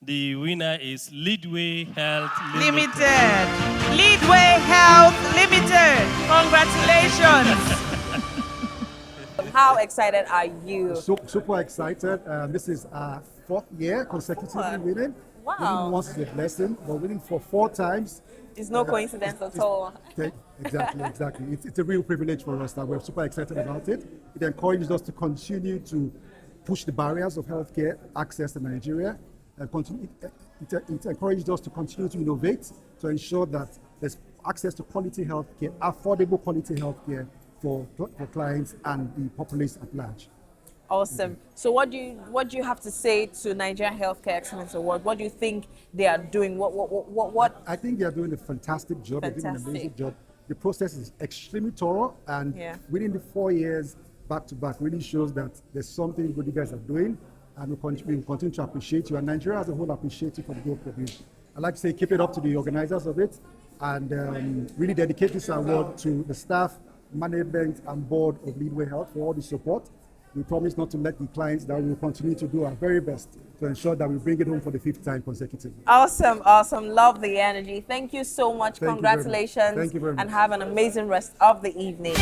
The winner is Leadway Health Limited. Limited. Leadway Health Limited. Congratulations. How excited are you? Super excited. This is our 4th year consecutively winning. Wow. Winning once is a blessing, but winning for 4 times. It's no coincidence at all. Exactly. It's a real privilege for us that we're super excited about it. It encourages us to continue to push the barriers of healthcare access in Nigeria. It encourages us to continue to innovate to ensure that there's access to quality healthcare, affordable quality healthcare for clients and the populace at large. Awesome. So what do you have to say to Nigerian Healthcare Excellence Award? What do you think they are doing? What? I think they are doing a fantastic job. They're doing an amazing job. The process is extremely thorough, and within the 4 years back to back really shows that there's something good you guys are doing, and we continue to appreciate you, and Nigeria as a whole appreciate you for the work you're doing. I'd like to say keep it up to the organizers of it, and really dedicate this award to the staff, management and board of Leadway Health for all the support. We promise not to let the clients down. We will continue to do our very best to ensure that we bring it home for the 5th time consecutively. Awesome. Love the energy. Thank you so much. Congratulations. Thank you very much. And have an amazing rest of the evening.